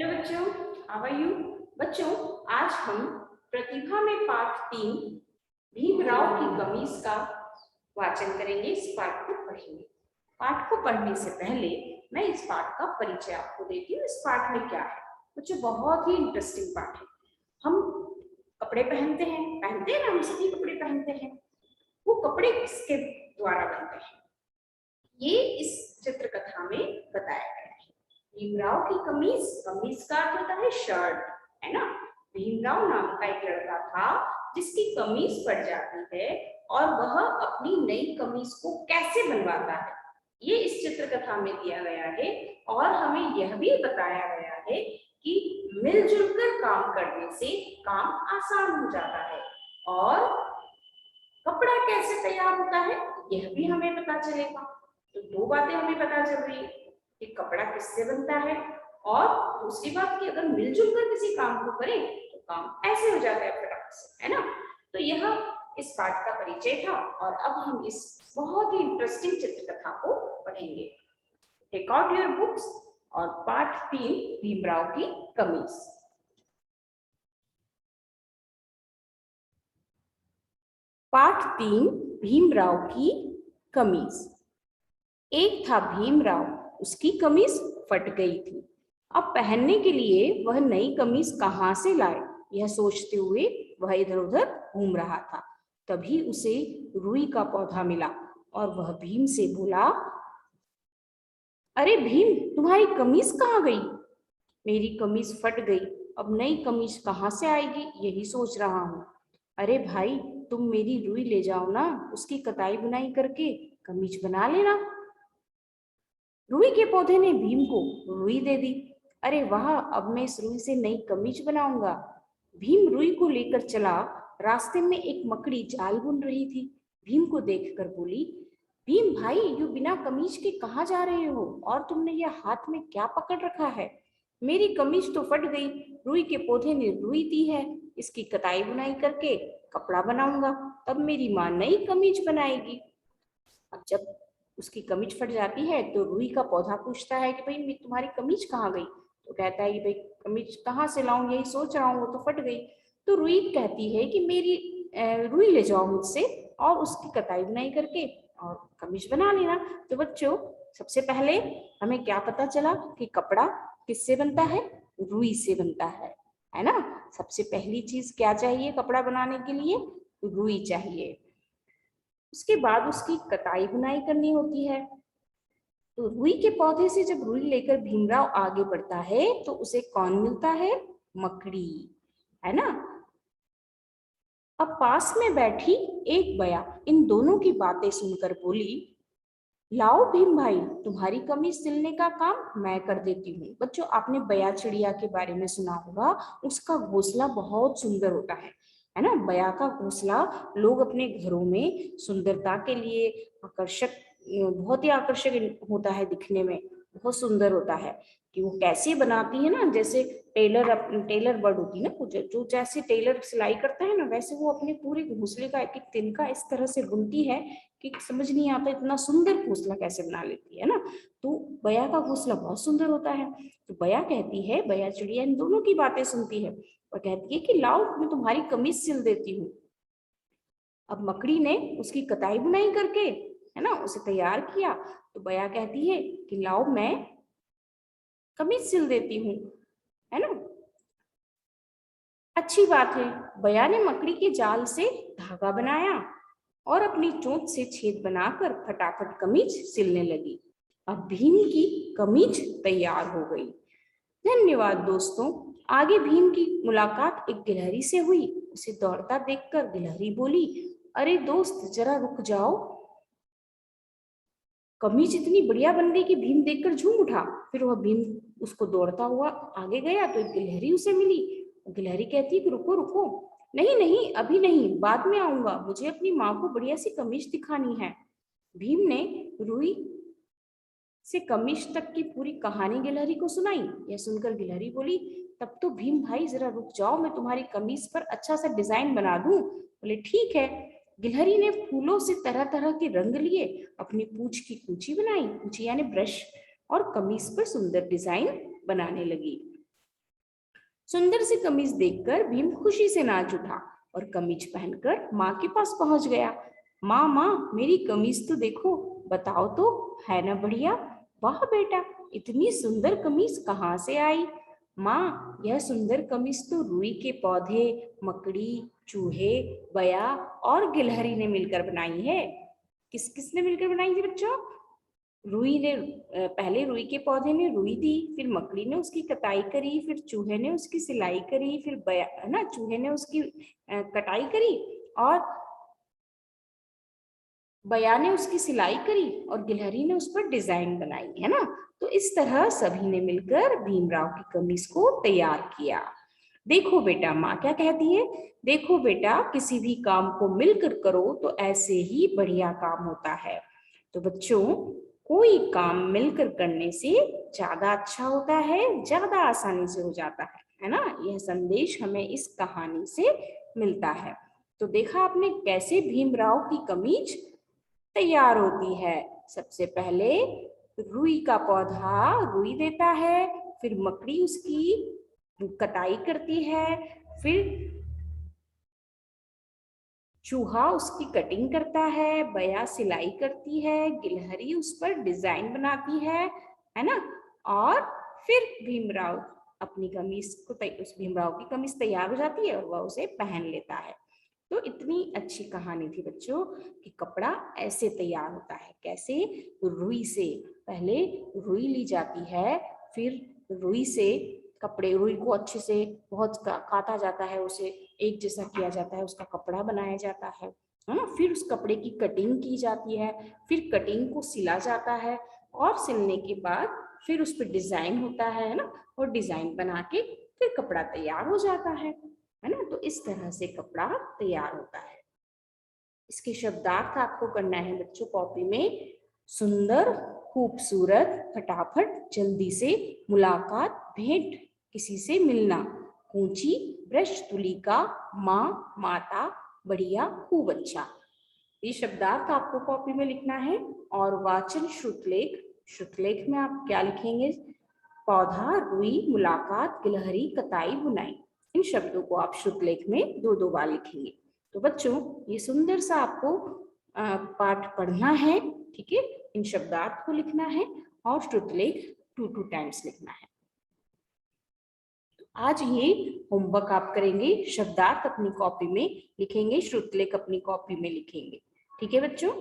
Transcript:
Hello बच्चों, how are you? बच्चों, आज हम प्रतिभा में पाठ 3 भीमराव की कमीज का वाचन करेंगे। इस पाठ को पढ़ेंगे। पाठ को पढ़ने से पहले मैं इस पाठ का परिचय आपको देती हूँ। इस पाठ में क्या है बच्चों, बहुत ही इंटरेस्टिंग पाठ है। हम कपड़े पहनते हैं ना, हम सभी कपड़े पहनते हैं। वो कपड़े किसके द्वारा बनते हैं, ये इस चित्र कथा में बताया गया है। भीमराव की कमीज, कमीज का अर्थ होता है शर्ट, है ना। भीमराव नाम का एक लड़का था जिसकी कमीज फट जाती है और वह अपनी नई कमीज को कैसे बनवाता है, ये इस चित्र कथा में दिया गया है। और हमें यह भी बताया गया है कि मिलजुल कर काम करने से काम आसान हो जाता है। और कपड़ा कैसे तैयार होता है यह भी हमें पता चलेगा। तो दो बातें हमें पता चल रही है कि कपड़ा किससे बनता है, और दूसरी बात कि अगर मिलजुल कर किसी काम को करें तो काम ऐसे हो जाता है फटाक से, है ना। तो यह इस पाठ का परिचय था और अब हम इस बहुत ही इंटरेस्टिंग चित्र कथा को पढ़ेंगे। टेक आउट योर बुक्स और पाठ 3 भीमराव की कमीज। पाठ 3 भीमराव की कमीज। एक था भीमराव, उसकी कमीज फट गई थी। अब पहनने के लिए वह नई कमीज कहाँ से लाए, यह सोचते हुए वह इधर उधर घूम रहा था। तभी उसे रुई का पौधा मिला और वह भीम से बोला, अरे भीम, तुम्हारी कमीज कहाँ गई? मेरी कमीज फट गई, अब नई कमीज कहाँ से आएगी, यही सोच रहा हूँ। अरे भाई, तुम मेरी रुई ले जाओ ना, उसकी कताई बुनाई करके कमीज बना लेना। रुई के पौधे ने भीम को रुई दे दी। अरे वाह, अब मैं इस रुई से नई कमीज बनाऊंगा। भीम रुई को लेकर चला। रास्ते में एक मकड़ी जाल बुन रही थी। भीम को देखकर बोली, भीम भाई, यू बिना कमीज के कहाँ जा रहे हो, और तुमने यह हाथ में क्या पकड़ रखा है? मेरी कमीज तो फट गई, रुई के पौधे ने रुई दी है, इसकी कताई बुनाई करके कपड़ा बनाऊंगा, तब मेरी माँ नई कमीज बनाएगी। अब जब उसकी कमीज फट जाती है तो रुई का पौधा पूछता है कि भाई तुम्हारी कमीज कहाँ गई? तो कहता है कि भाई कमीज कहाँ से लाऊं, यही सोच रहा हूँ, वो तो फट गई। तो रुई कहती है कि मेरी रुई ले जाओ मुझसे और उसकी कताई बुनाई करके और कमीज बना लेना। तो बच्चों, सबसे पहले हमें क्या पता चला कि कपड़ा किससे बनता है? रुई से बनता है ना। सबसे पहली चीज क्या चाहिए कपड़ा बनाने के लिए? रुई चाहिए। उसके बाद उसकी कटाई बुनाई करनी होती है। तो रुई के पौधे से जब रुई लेकर भीमराव आगे बढ़ता है तो उसे कौन मिलता है? मकड़ी, है ना। अब पास में बैठी एक बया इन दोनों की बातें सुनकर बोली, लाओ भीम भाई, तुम्हारी कमीज सिलने का काम मैं कर देती हूँ। बच्चों, आपने बया चिड़िया के बारे में सुना होगा। उसका घोंसला बहुत सुंदर होता है ना। बया का घोंसला लोग अपने घरों में सुंदरता के लिए आकर्षक, बहुत ही आकर्षक होता है, दिखने में बहुत सुंदर होता है। कि वो कैसे बनाती है ना, जैसे टेलर बर्ड होती है ना, जो जैसे टेलर सिलाई करता है ना, वैसे वो अपने पूरे घोंसले का एक एक तिनका इस तरह से बुनती है कि समझ नहीं आता इतना सुंदर घोंसला कैसे बना लेती है ना। तो बया का घोंसला बहुत सुंदर होता है। तो बया कहती है, बया चिड़िया इन दोनों की बातें सुनती है और कहती है कि लाओ, मैं तुम्हारी कमीज सिल देती हूँ। अब मकड़ी ने उसकी कताई बुनाई करके, है ना, उसे तैयार किया। तो बया कहती है कि लाओ, मैं कमीज सिल देती हूँ, है ना। अच्छी बात है। बया ने मकड़ी के जाल से धागा बनाया और अपनी चोंच से छेद बनाकर फटाफट कमीज सिलने लगी। अब भीम की कमीज तैयार हो गई। धन्यवाद दोस्तों। आगे भीम की मुलाकात एक गिलहरी से हुई। उसे दौड़ता देखकर गिलहरी बोली, अरे दोस्त, जरा रुक जाओ। कमीज इतनी बढ़िया बन गई कि भीम देखकर झूम उठा। फिर वह भीम उसको दौड़ता हुआ आगे गया तो एक गिलहरी उसे मिली। गिलहरी कहती है कि रुको रुको, नहीं नहीं, अभी नहीं, बाद में आऊंगा, मुझे अपनी माँ को बढ़िया सी कमीज दिखानी है। भीम ने रुई से कमीज तक की पूरी कहानी गिलहरी को सुनाई। यह सुनकर गिलहरी बोली, तब तो भीम भाई जरा रुक जाओ, मैं तुम्हारी कमीज पर अच्छा सा डिजाइन बना दूं। बोले ठीक है। गिलहरी ने फूलों से तरह तरह के रंग लिए, अपनी पूंछ की कूंची बनाई, कूंची यानी ब्रश, और कमीज पर सुंदर डिजाइन बनाने लगी। सुंदर सी कमीज देखकर भीम खुशी से नाच उठा और कमीज पहनकर माँ के पास पहुंच गया। माँ माँ, मेरी कमीज तो देखो, बताओ तो, है ना बढ़िया? वाह बेटा, इतनी सुंदर कमीज कहाँ से आई? माँ, यह सुंदर कमीज तो रुई के पौधे, मकड़ी, चूहे, बया और गिलहरी ने मिलकर बनाई है। किस किसने मिलकर बनाई थी बच्चों? रुई ने, पहले रुई के पौधे ने रुई दी, फिर मकड़ी ने उसकी कटाई करी, फिर चूहे ने उसकी सिलाई करी, फिर बया है ना, चूहे ने उसकी कटाई करी, और बया ने उसकी सिलाई करी, और गिलहरी ने उस पर डिजाइन बनाई, है ना। तो इस तरह सभी ने मिलकर भीमराव की कमीज को तैयार किया। देखो बेटा, माँ क्या कहती है, देखो बेटा, किसी भी काम को मिलकर करो तो ऐसे ही बढ़िया काम होता है। तो बच्चों, कोई काम मिलकर करने से ज्यादा अच्छा होता है, ज्यादा आसानी से हो जाता है ना। यह संदेश हमें इस कहानी से मिलता है। तो देखा आपने कैसे भीमराव की कमीज तैयार होती है। सबसे पहले रुई का पौधा रुई देता है, फिर मकड़ी उसकी कटाई करती है, फिर चूहा उसकी कटिंग करता है, बया सिलाई करती है, गिलहरी उस पर डिजाइन बनाती है ना। और फिर भीमराव अपनी कमीज को उस भीमराव की कमीज तैयार हो जाती है और वह उसे पहन लेता है। तो इतनी अच्छी कहानी थी बच्चों कि कपड़ा ऐसे तैयार होता है। कैसे? रुई से। पहले रुई ली जाती है, फिर रुई से कपड़े, रुई को अच्छे से बहुत काटा जाता है, उसे एक जैसा किया जाता है, उसका कपड़ा बनाया जाता है ना। फिर उस कपड़े की कटिंग की जाती है, फिर कटिंग को सिला जाता है, और सिलने के बाद फिर उस पर डिजाइन होता है ना, और डिजाइन बना के फिर कपड़ा तैयार हो जाता है ना। तो इस तरह से कपड़ा तैयार होता है। इसके शब्दार्थ आपको करना है बच्चों कॉपी में। सुंदर, खूबसूरत, फटाफट, जल्दी से, मुलाकात, भेंट, किसी से मिलना, ऊंची, ब्रश, तुलिका, माँ, माता, बढ़िया, खूब अच्छा। ये शब्दार्थ आपको कॉपी में लिखना है। और वाचन श्रुतलेख, श्रुतलेख में आप क्या लिखेंगे? पौधा, रुई, मुलाकात, गिलहरी, कताई, बुनाई। इन शब्दों को आप श्रुतलेख में दो दो बार लिखेंगे। तो बच्चों, ये सुंदर सा आपको पाठ पढ़ना है, ठीक है। इन शब्दार्थ को लिखना है और श्रुतलेख 2 टाइम्स लिखना है। तो आज ये होमवर्क आप करेंगे। शब्दार्थ अपनी कॉपी में लिखेंगे, श्रुतलेख अपनी कॉपी में लिखेंगे, ठीक है बच्चों।